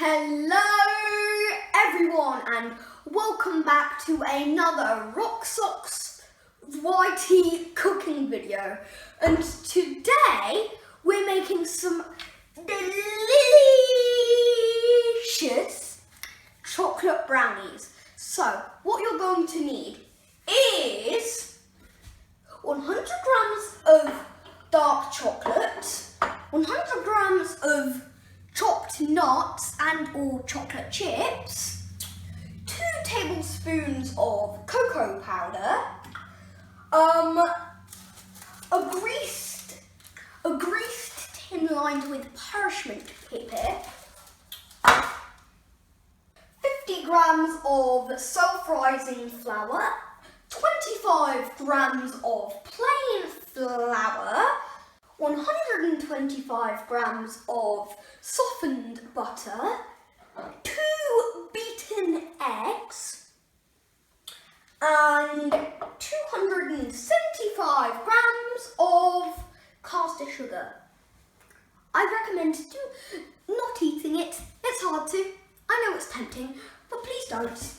Hello everyone and welcome back to another Rocksox YT cooking video, and today we're making some delicious chocolate brownies. So what you're going to need is 100 grams of dark chocolate, 100 grams of chopped nuts and or chocolate chips, 2 tablespoons of cocoa powder, a greased tin lined with parchment paper, 50 grams of self-rising flour, 25 grams of plain flour, 125 grams of softened butter, 2 beaten eggs, and 275 grams of caster sugar. I recommend not eating it. It's hard to. I know it's tempting, but please don't.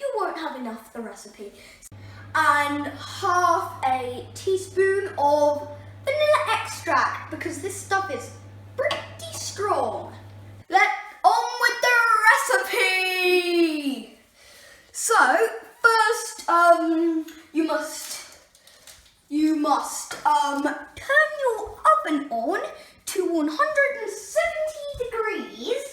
You won't have enough for the recipe. And half a teaspoon of vanilla extract, because this stuff is pretty strong. On with the recipe! So first you must turn your oven on to 170 degrees.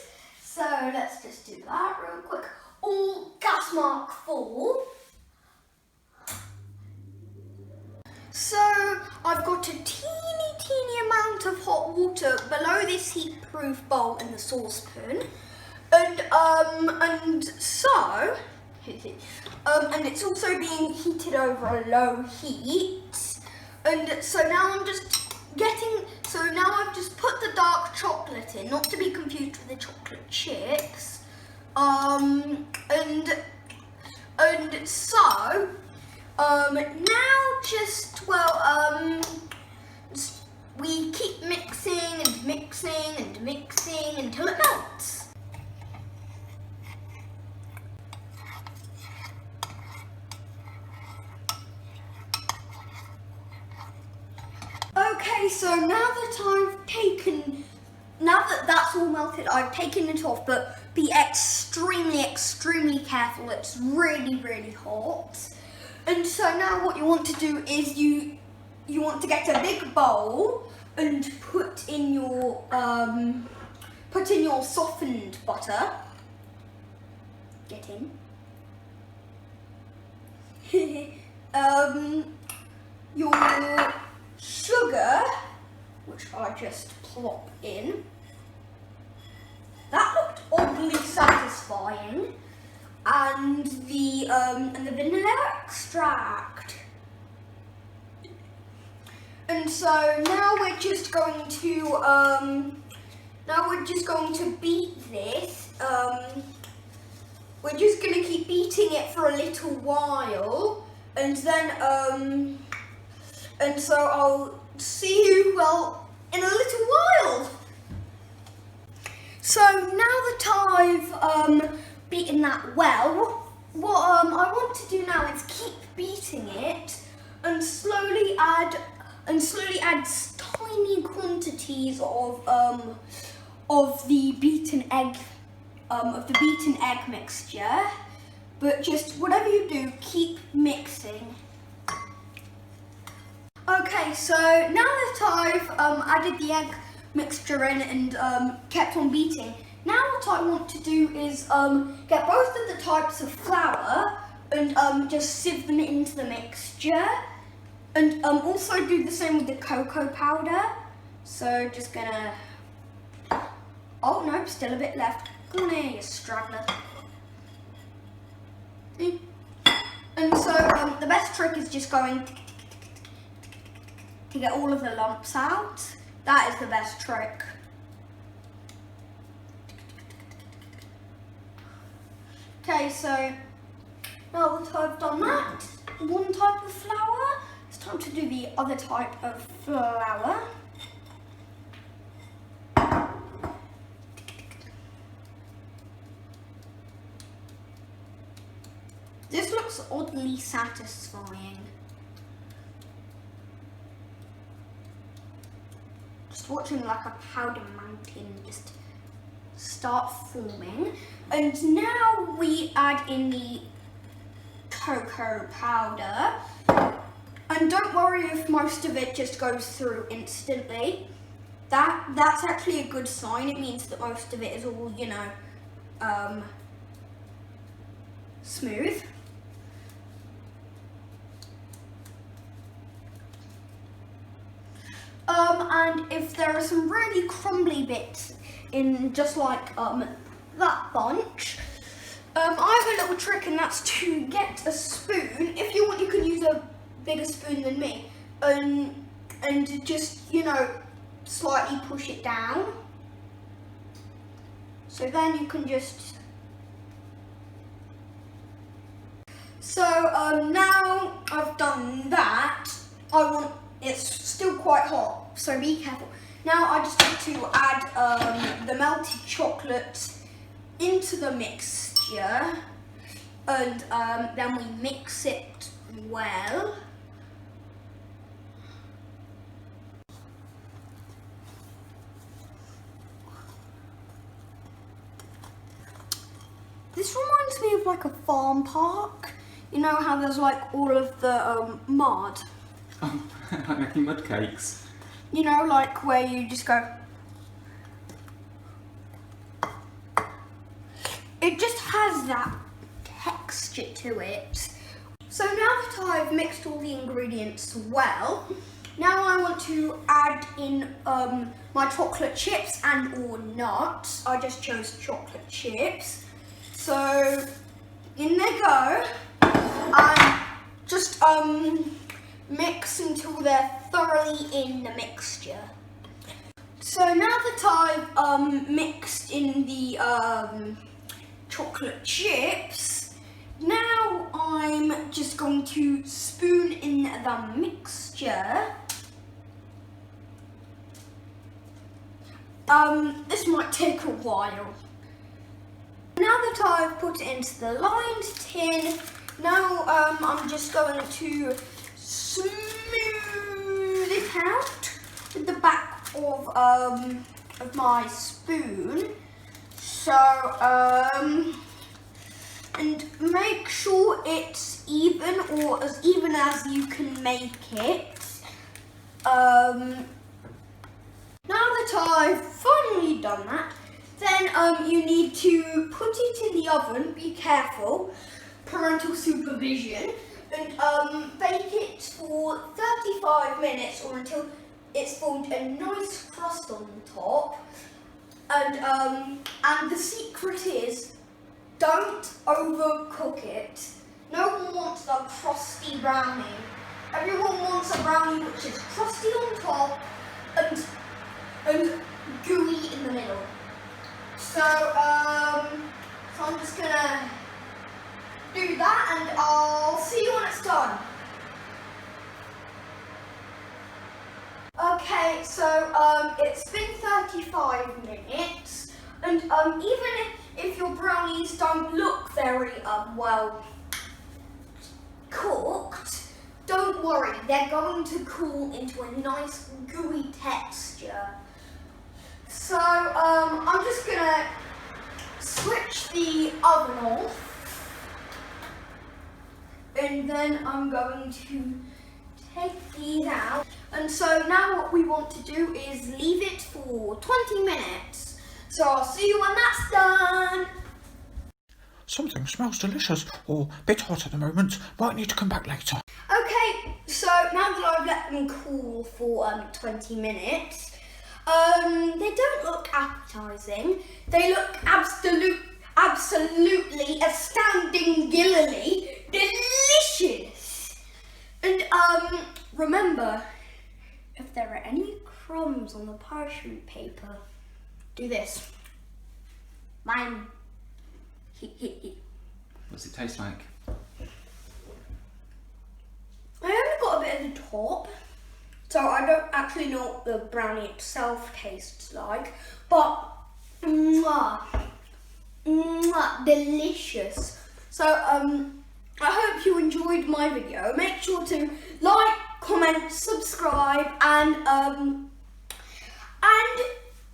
So let's just do that real quick. All gas mark full. So I've got a teeny amount of hot water below this heat-proof bowl in the saucepan, and it's also being heated over a low heat. And so now I've just put the dark chocolate in, not to be confused with the chocolate chips. We keep mixing until it melts. Okay, so now that that's all melted, I've taken it off, but be extremely careful. It's really hot. And so now what you want to do is you want to get a big bowl and put in your softened butter. Get in. Your sugar, which I just plop in. That looked oddly satisfying. And the vanilla extract. And so now we're just going to beat this. We're just going to keep beating it for a little while, and then and so I'll see you in a little while. So now that I've beaten that well, what I want to do now is keep beating it and slowly add tiny quantities of the beaten egg mixture. But just whatever you do, keep mixing. Okay, so now that I've added the egg mixture in and kept on beating, now what I want to do is get both of the types of flour and just sieve them into the mixture, and also do the same with the cocoa powder. So just gonna, oh nope, still a bit left. Come on here, you straggler. And so the best trick is just going to get all of the lumps out. That is the best trick. Okay, so now that I've done that, one type of flour, it's time to do the other type of flour. sounds oddly satisfying. Just watching like a powder mountain just start forming. And now we add in the cocoa powder. And don't worry if most of it just goes through instantly. That's actually a good sign. It means that most of it is all, you know, smooth. And if there are some really crumbly bits in just like that bunch, I have a little trick, and that's to get a spoon. If you want, you can use a bigger spoon than me, and just, you know, slightly push it down. So then you can just. So now I've done that, it's still quite hot, so be careful. Now I just need to add the melted chocolate into the mixture, and then we mix it well. This reminds me of like a farm park. You know how there's like all of the mud? Oh, like making mud cakes. You know, like where you just go. It just has that texture to it. So now that I've mixed all the ingredients well, now I want to add in my chocolate chips and or nuts. I just chose chocolate chips. So in they go, and just mix until they're thoroughly in the mixture. So now that I've mixed in the chocolate chips, now I'm just going to spoon in the mixture. This might take a while. Now that I've put it into the lined tin, now I'm just going to smooth it out with the back of my spoon. So and make sure it's even, or as even as you can make it. Now that I've finally done that, then you need to put it in the oven. Be careful, parental supervision, and bake it for 35 minutes or until it's formed a nice crust on the top. And the secret is, don't overcook it. No one wants a crusty brownie. Everyone wants a brownie which is crusty on top and gooey in the middle. So I'm just gonna do that, and I'll see you when it's done. Okay, so it's been 35 minutes, and even if your brownies don't look very well cooked, don't worry, they're going to cool into a nice gooey texture. So I'm just gonna switch the oven off, and then I'm going to take these out. And so now what we want to do is leave it for 20 minutes. So I'll see you when that's done. Something smells delicious, or a bit hot at the moment. Might need to come back later. Okay, so now that I've let them cool for 20 minutes, they don't look appetizing. They look absolutely astoundingly delicious. And remember, if there are any crumbs on the parchment paper, do this. Mine. What's it taste like? I only got a bit at the top, so I don't actually know what the brownie itself tastes like, but delicious. So I hope you enjoyed my video. Make sure to like, comment, subscribe, and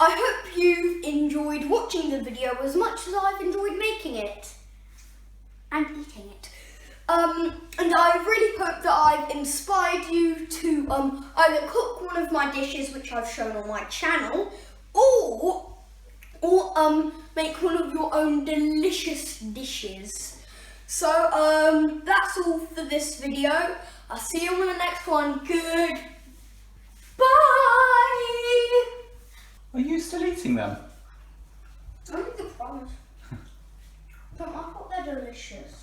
I hope you've enjoyed watching the video as much as I've enjoyed making it and eating it. And I really hope that I've inspired you to either cook one of my dishes which I've shown on my channel, or make one of your own delicious dishes. So that's all for this video. I'll see you on the next one. Goodbye. Are you still eating them? I think they're promise. I thought they're delicious.